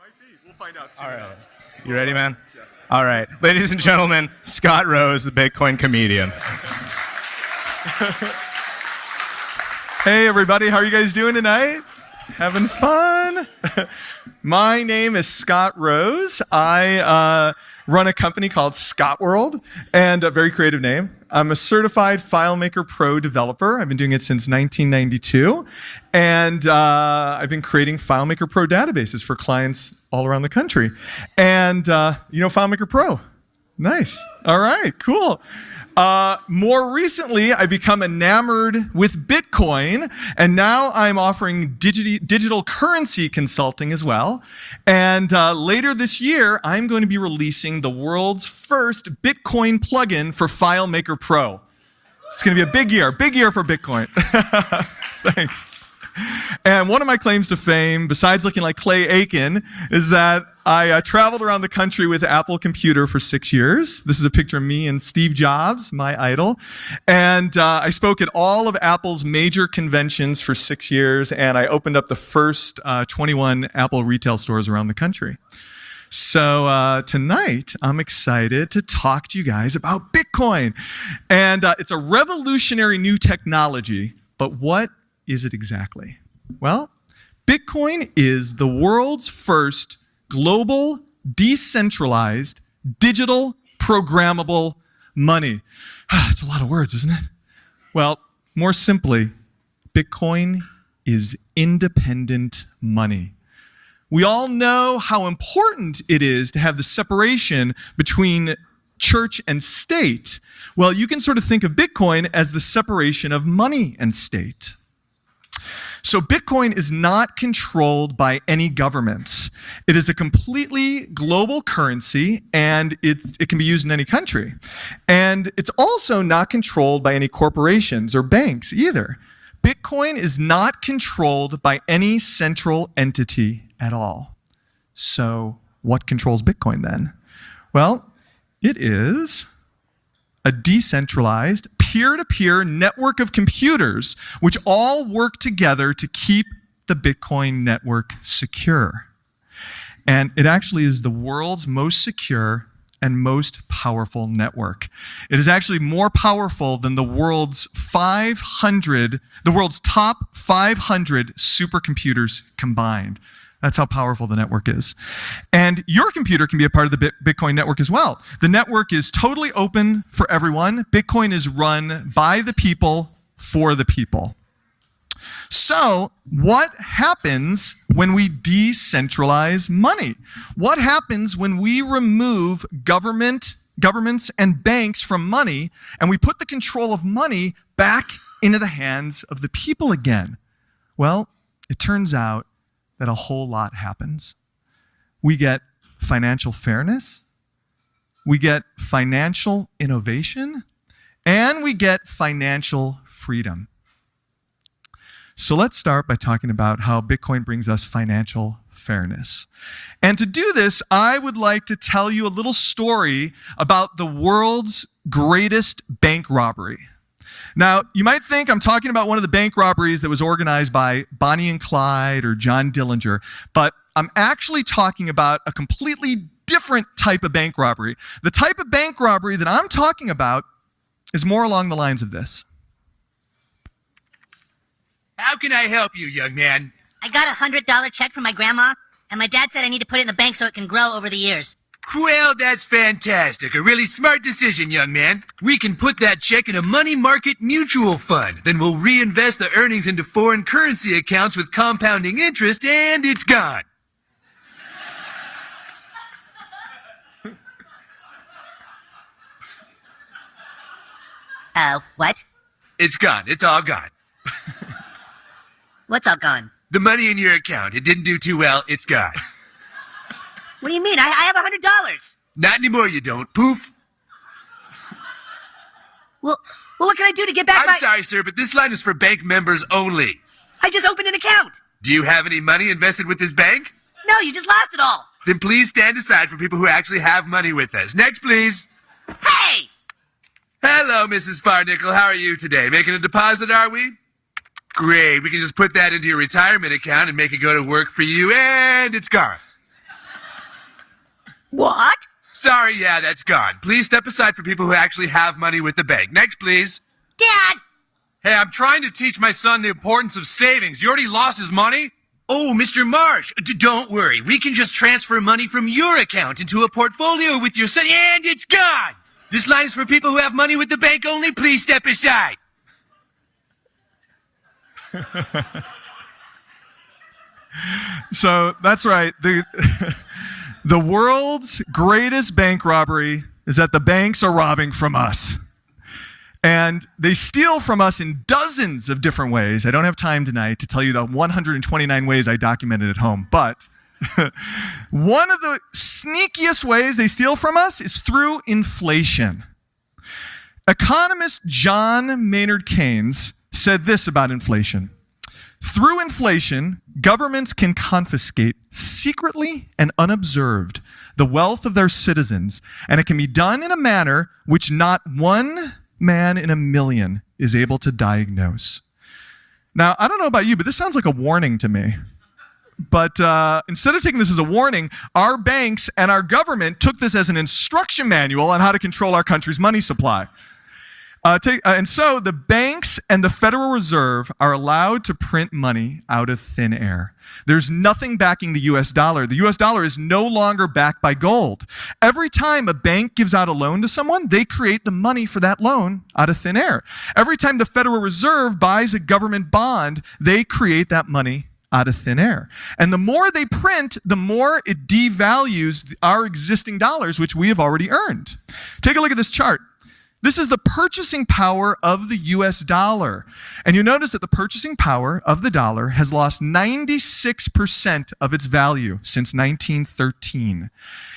might be. We'll find out soon. All right. You ready, man? Yes. All right. Ladies and gentlemen, Scott Rose, the Bitcoin comedian. Hey, everybody. How are you guys doing tonight? Having fun? My name is Scott Rose. I run a company called Scott World, and a very creative name. I'm a certified FileMaker Pro developer. I've been doing it since 1992, and I've been creating FileMaker Pro databases for clients all around the country. And you know FileMaker Pro? Nice. All right, cool. More recently, I've become enamored with Bitcoin, and now I'm offering digital currency consulting as well. And later this year, I'm going to be releasing the world's first Bitcoin plugin for FileMaker Pro. It's going to be a big year for Bitcoin. Thanks. And one of my claims to fame, besides looking like Clay Aiken, is that I traveled around the country with Apple Computer for 6 years. This is a picture of me and Steve Jobs, my idol. And I spoke at all of Apple's major conventions for 6 years, and I opened up the first 21 Apple retail stores around the country. So tonight, I'm excited to talk to you guys about Bitcoin. And it's a revolutionary new technology, but what is it exactly? Well, Bitcoin is the world's first global, decentralized, digital, programmable money. It's a lot of words, isn't it? Well, more simply, Bitcoin is independent money. We all know how important it is to have the separation between church and state. Well, you can sort of think of Bitcoin as the separation of money and state. So Bitcoin is not controlled by any governments. It is a completely global currency, and it can be used in any country. And it's also not controlled by any corporations or banks either. Bitcoin is not controlled by any central entity at all. So what controls Bitcoin then? Well, it is a decentralized, peer-to-peer network of computers which all work together to keep the Bitcoin network secure. And it actually is the world's most secure and most powerful network. It is actually more powerful than the world's top 500 supercomputers combined. That's how powerful the network is. And your computer can be a part of the Bitcoin network as well. The network is totally open for everyone. Bitcoin is run by the people for the people. So, what happens when we decentralize money? What happens when we remove governments and banks from money and we put the control of money back into the hands of the people again? Well, it turns out that a whole lot happens. We get financial fairness, we get financial innovation, and we get financial freedom. So let's start by talking about how Bitcoin brings us financial fairness. And to do this, I would like to tell you a little story about the world's greatest bank robbery. Now, you might think I'm talking about one of the bank robberies that was organized by Bonnie and Clyde or John Dillinger, but I'm actually talking about a completely different type of bank robbery. The type of bank robbery that I'm talking about is more along the lines of this. How can I help you, young man? I got a $100 check from my grandma, and my dad said I need to put it in the bank so it can grow over the years. Well, that's fantastic. A really smart decision, young man. We can put that check in a money market mutual fund. Then we'll reinvest the earnings into foreign currency accounts with compounding interest, and it's gone. What? It's gone. It's all gone. What's all gone? The money in your account. It didn't do too well. It's gone. What do you mean? I have $100. Not anymore, you don't. Poof. Well, what can I do to get back I'm sorry, sir, but this line is for bank members only. I just opened an account. Do you have any money invested with this bank? No, you just lost it all. Then please stand aside for people who actually have money with us. Next, please. Hey! Hello, Mrs. Farnickel. How are you today? Making a deposit, are we? Great. We can just put that into your retirement account and make it go to work for you, and it's gone. What? Sorry, yeah, that's gone. Please step aside for people who actually have money with the bank. Next, please. Dad! Hey, I'm trying to teach my son the importance of savings. You already lost his money? Oh, Mr. Marsh, don't worry. We can just transfer money from your account into a portfolio with your son, and it's gone! This line is for people who have money with the bank only. Please step aside. So that's right. The world's greatest bank robbery is that the banks are robbing from us. And they steal from us in dozens of different ways. I don't have time tonight to tell you the 129 ways I documented at home, but one of the sneakiest ways they steal from us is through inflation. Economist John Maynard Keynes said this about inflation. Through inflation, governments can confiscate secretly and unobserved the wealth of their citizens, and it can be done in a manner which not one man in a million is able to diagnose. Now, I don't know about you, but this sounds like a warning to me. But instead of taking this as a warning, our banks and our government took this as an instruction manual on how to control our country's money supply. And so the banks and the Federal Reserve are allowed to print money out of thin air. There's nothing backing the US dollar. The US dollar is no longer backed by gold. Every time a bank gives out a loan to someone, they create the money for that loan out of thin air. Every time the Federal Reserve buys a government bond, they create that money out of thin air. And the more they print, the more it devalues our existing dollars, which we have already earned. Take a look at this chart. This is the purchasing power of the US dollar. And you notice that the purchasing power of the dollar has lost 96% of its value since 1913.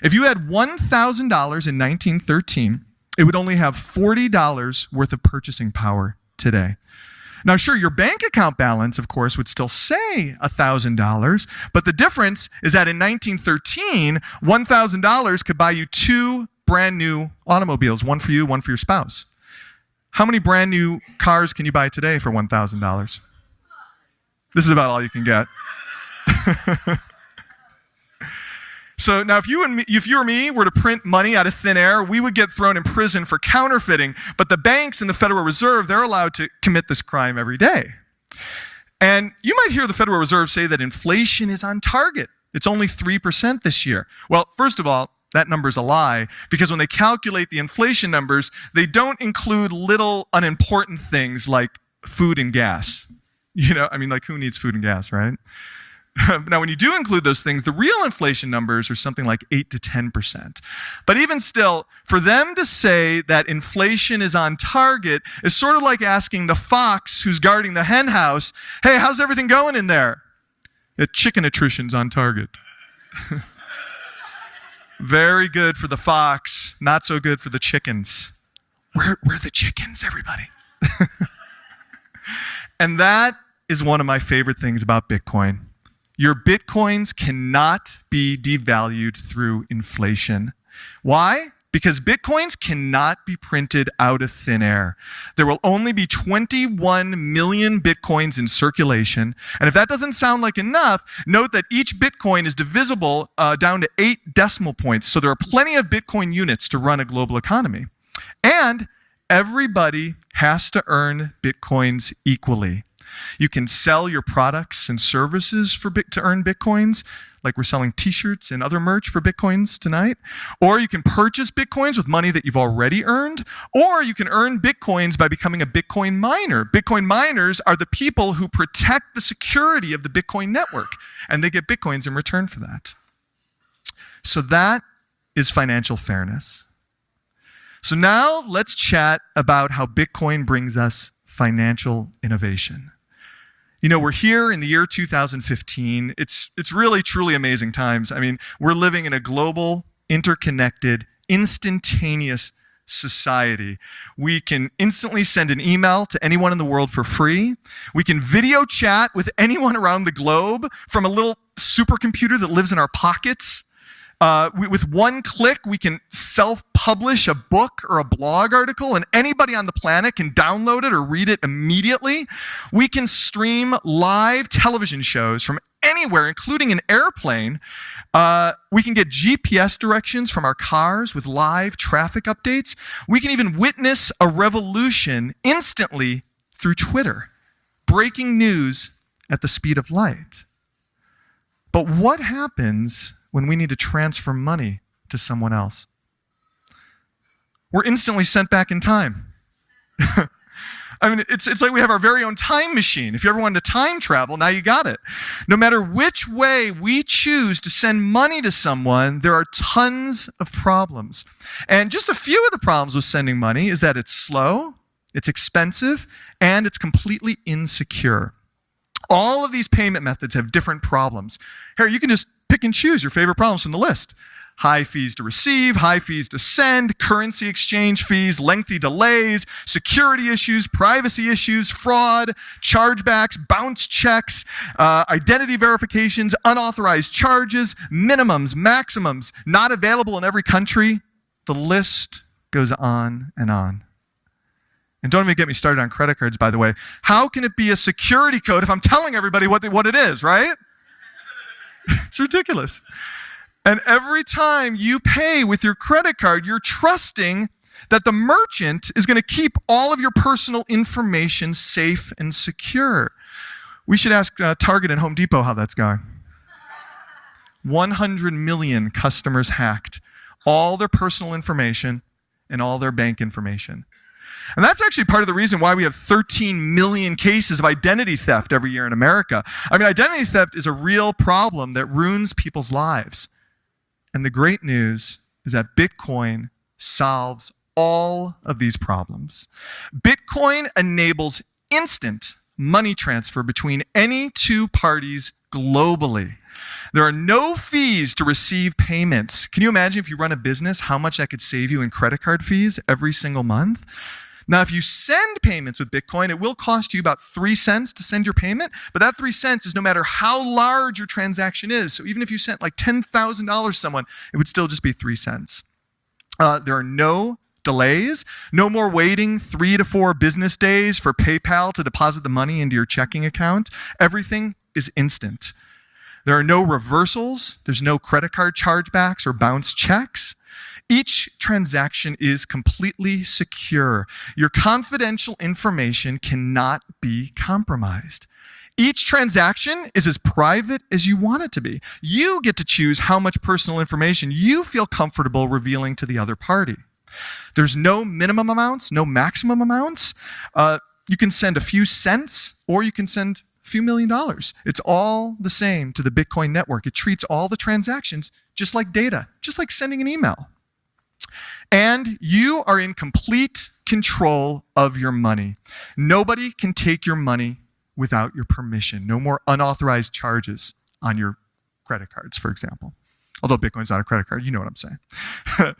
If you had $1,000 in 1913, it would only have $40 worth of purchasing power today. Now, sure, your bank account balance, of course, would still say $1,000, but the difference is that in 1913, $1,000 could buy you two brand new automobiles, one for you, one for your spouse. How many brand new cars can you buy today for $1,000? This is about all you can get. So now if you or me were to print money out of thin air, we would get thrown in prison for counterfeiting, but the banks and the Federal Reserve, they're allowed to commit this crime every day. And you might hear the Federal Reserve say that inflation is on target. It's only 3% this year. Well, first of all, that number's a lie, because when they calculate the inflation numbers, they don't include little unimportant things like food and gas. You know, I mean, like who needs food and gas, right? Now, when you do include those things, the real inflation numbers are something like 8 to 10%. But even still, for them to say that inflation is on target is sort of like asking the fox who's guarding the hen house, hey, how's everything going in there? Chicken attrition's on target. Very good for the fox, not so good for the chickens. We're the chickens, everybody. And that is one of my favorite things about Bitcoin. Your Bitcoins cannot be devalued through inflation. Why? Because Bitcoins cannot be printed out of thin air. There will only be 21 million Bitcoins in circulation. And if that doesn't sound like enough, note that each Bitcoin is divisible down to 8 decimal points. So there are plenty of Bitcoin units to run a global economy. And everybody has to earn Bitcoins equally. You can sell your products and services to earn Bitcoins, like we're selling t-shirts and other merch for Bitcoins tonight. Or you can purchase Bitcoins with money that you've already earned. Or you can earn Bitcoins by becoming a Bitcoin miner. Bitcoin miners are the people who protect the security of the Bitcoin network, and they get Bitcoins in return for that. So that is financial fairness. So now let's chat about how Bitcoin brings us financial innovation. You know, we're here in the year 2015. It's really, truly amazing times. I mean, we're living in a global, interconnected, instantaneous society. We can instantly send an email to anyone in the world for free. We can video chat with anyone around the globe from a little supercomputer that lives in our pockets. With one click, we can self-publish a book or a blog article, and anybody on the planet can download it or read it immediately. We can stream live television shows from anywhere, including an airplane. We can get GPS directions from our cars with live traffic updates. We can even witness a revolution instantly through Twitter, breaking news at the speed of light. But what happens when we need to transfer money to someone else? We're instantly sent back in time. I mean, it's like we have our very own time machine. If you ever wanted to time travel, now you got it. No matter which way we choose to send money to someone, there are tons of problems. And just a few of the problems with sending money is that it's slow, it's expensive, and it's completely insecure. All of these payment methods have different problems. Here, you can just pick and choose your favorite problems from the list. High fees to receive, high fees to send, currency exchange fees, lengthy delays, security issues, privacy issues, fraud, chargebacks, bounce checks, identity verifications, unauthorized charges, minimums, maximums, not available in every country. The list goes on and on. And don't even get me started on credit cards, by the way. How can it be a security code if I'm telling everybody what it is, right? It's ridiculous. And every time you pay with your credit card, you're trusting that the merchant is going to keep all of your personal information safe and secure. We should ask Target and Home Depot how that's going. 100 million customers hacked, all their personal information and all their bank information. And that's actually part of the reason why we have 13 million cases of identity theft every year in America. I mean, identity theft is a real problem that ruins people's lives. And the great news is that Bitcoin solves all of these problems. Bitcoin enables instant money transfer between any two parties globally. There are no fees to receive payments. Can you imagine if you run a business, how much that could save you in credit card fees every single month? Now, if you send payments with Bitcoin, it will cost you about 3 cents to send your payment, but that 3 cents is no matter how large your transaction is. So even if you sent like $10,000 to someone, it would still just be 3 cents. There are no delays, no more waiting 3 to 4 business days for PayPal to deposit the money into your checking account. Everything is instant. There are no reversals. There's no credit card chargebacks or bounce checks. Each transaction is completely secure. Your confidential information cannot be compromised. Each transaction is as private as you want it to be. You get to choose how much personal information you feel comfortable revealing to the other party. There's no minimum amounts, no maximum amounts. You can send a few cents or you can send a few $1 million. It's all the same to the Bitcoin network. It treats all the transactions just like data, just like sending an email. And you are in complete control of your money. Nobody can take your money without your permission. No more unauthorized charges on your credit cards, for example. Although Bitcoin's not a credit card, you know what I'm saying.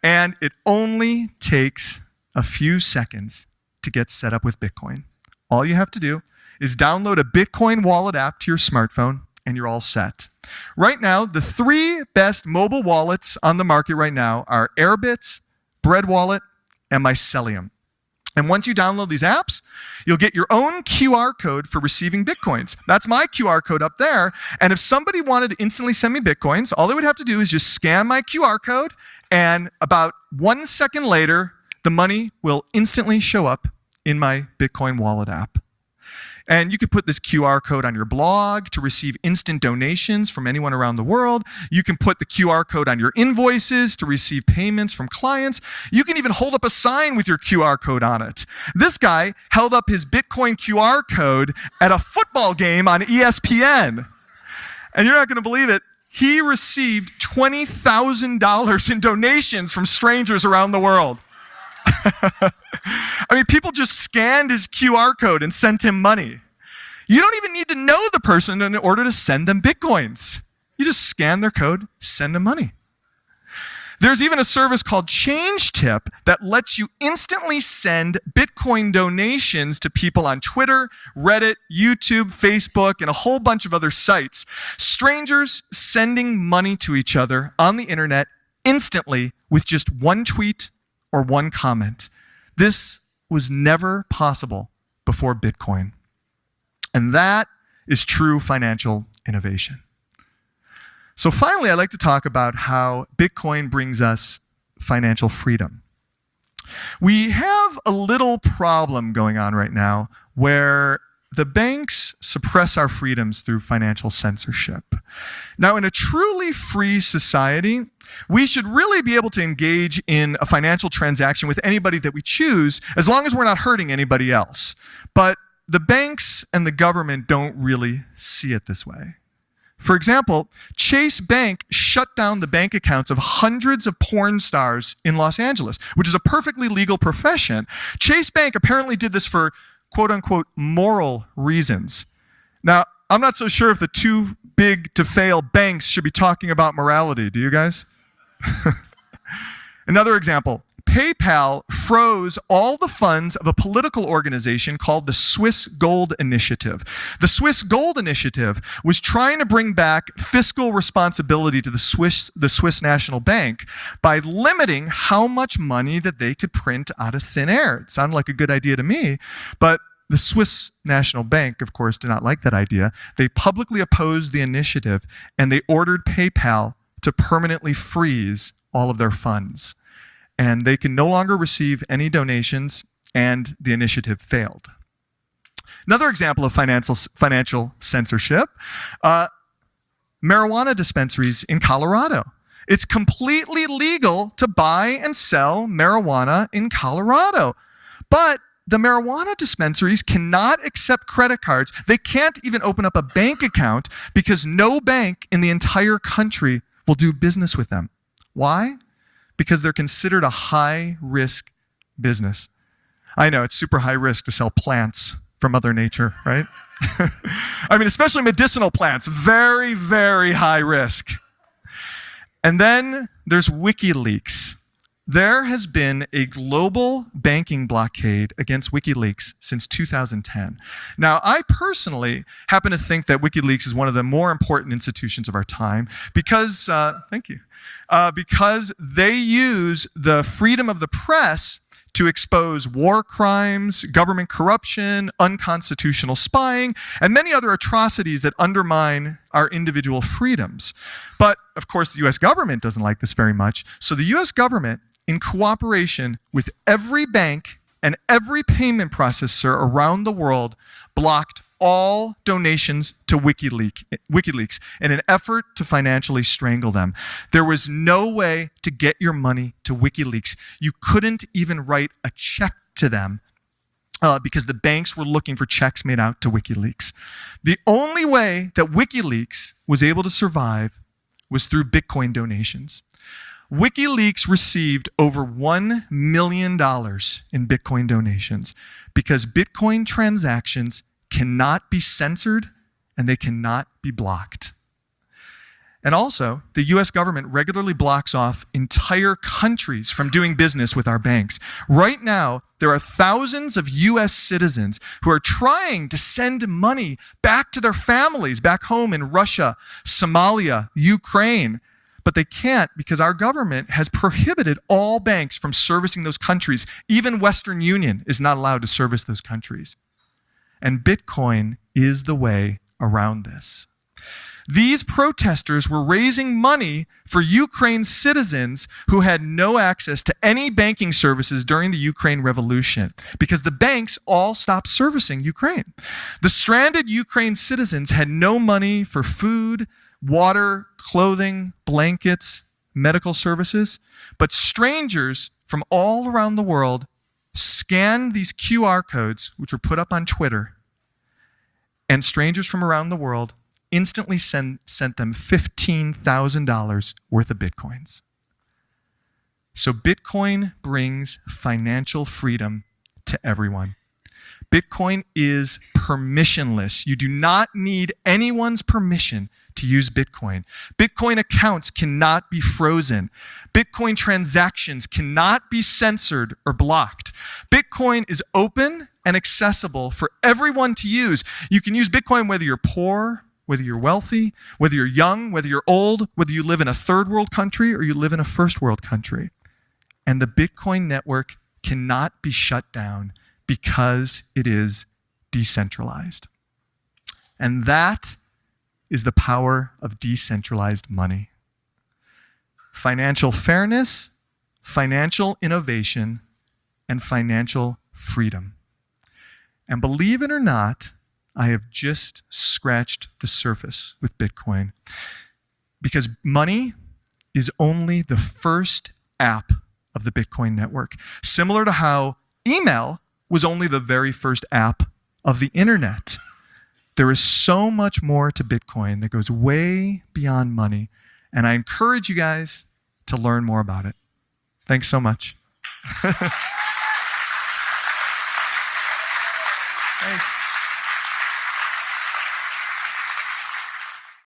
And it only takes a few seconds to get set up with Bitcoin. All you have to do is download a Bitcoin wallet app to your smartphone and you're all set. Right now, the 3 best mobile wallets on the market right now are Airbitz, Bread Wallet, and Mycelium. And once you download these apps, you'll get your own QR code for receiving Bitcoins. That's my QR code up there. And if somebody wanted to instantly send me Bitcoins, all they would have to do is just scan my QR code, and about 1 second later, the money will instantly show up in my Bitcoin wallet app. And you could put this QR code on your blog to receive instant donations from anyone around the world. You can put the QR code on your invoices to receive payments from clients. You can even hold up a sign with your QR code on it. This guy held up his Bitcoin QR code at a football game on ESPN. And you're not going to believe it. He received $20,000 in donations from strangers around the world. I mean, people just scanned his QR code and sent him money. You don't even need to know the person in order to send them Bitcoins. You just scan their code, send them money. There's even a service called ChangeTip that lets you instantly send Bitcoin donations to people on Twitter, Reddit, YouTube, Facebook, and a whole bunch of other sites. Strangers sending money to each other on the internet instantly with just one tweet or one comment. This was never possible before Bitcoin. And that is true financial innovation. So finally, I'd like to talk about how Bitcoin brings us financial freedom. We have a little problem going on right now where the banks suppress our freedoms through financial censorship. Now, in a truly free society, we should really be able to engage in a financial transaction with anybody that we choose, as long as we're not hurting anybody else. But the banks and the government don't really see it this way. For example, Chase Bank shut down the bank accounts of hundreds of porn stars in Los Angeles, which is a perfectly legal profession. Chase Bank apparently did this for quote-unquote moral reasons. Now, I'm not so sure if the too big to fail banks should be talking about morality. Do you guys? Another example, PayPal froze all the funds of a political organization called the Swiss Gold Initiative. The Swiss Gold Initiative was trying to bring back fiscal responsibility to the Swiss National Bank by limiting how much money that they could print out of thin air. It sounded like a good idea to me, but the Swiss National Bank, of course, did not like that idea. They publicly opposed the initiative, and they ordered PayPal to permanently freeze all of their funds. And they can no longer receive any donations, and the initiative failed. Another example of financial censorship, marijuana dispensaries in Colorado. It's completely legal to buy and sell marijuana in Colorado. But the marijuana dispensaries cannot accept credit cards. They can't even open up a bank account because no bank in the entire country will do business with them. Why? Because they're considered a high-risk business. I know, it's super high risk to sell plants from Mother Nature, right? I mean, especially medicinal plants, very, very high risk. And then there's WikiLeaks. There has been a global banking blockade against WikiLeaks since 2010. Now, I personally happen to think that WikiLeaks is one of the more important institutions of our time because, because they use the freedom of the press to expose war crimes, government corruption, unconstitutional spying, and many other atrocities that undermine our individual freedoms. But, of course, the US government doesn't like this very much, so the US government, in cooperation with every bank and every payment processor around the world, blocked all donations to WikiLeaks in an effort to financially strangle them. There was no way to get your money to WikiLeaks. You couldn't even write a check to them because the banks were looking for checks made out to WikiLeaks. The only way that WikiLeaks was able to survive was through Bitcoin donations. WikiLeaks received over $1 million in Bitcoin donations because Bitcoin transactions cannot be censored and they cannot be blocked. And also, the US government regularly blocks off entire countries from doing business with our banks. Right now, there are thousands of US citizens who are trying to send money back to their families back home in Russia, Somalia, Ukraine. But they can't because our government has prohibited all banks from servicing those countries. Even Western Union is not allowed to service those countries. And Bitcoin is the way around this. These protesters were raising money for Ukraine citizens who had no access to any banking services during the Ukraine Revolution because the banks all stopped servicing Ukraine. The stranded Ukraine citizens had no money for food, water, clothing, blankets, medical services, but strangers from all around the world scanned these QR codes, which were put up on Twitter, and strangers from around the world instantly sent them $15,000 worth of Bitcoins. So Bitcoin brings financial freedom to everyone. Bitcoin is permissionless. You do not need anyone's permission to use Bitcoin. Bitcoin accounts cannot be frozen. Bitcoin transactions cannot be censored or blocked. Bitcoin is open and accessible for everyone to use. You can use Bitcoin whether you're poor, whether you're wealthy, whether you're young, whether you're old, whether you live in a third world country or you live in a first world country. And the Bitcoin network cannot be shut down because it is decentralized. And that is the power of decentralized money. Financial fairness, financial innovation, and financial freedom. And believe it or not, I have just scratched the surface with Bitcoin, because money is only the first app of the Bitcoin network. Similar to how email was only the very first app of the internet. There is so much more to Bitcoin that goes way beyond money, and I encourage you guys to learn more about it. Thanks so much. Thanks.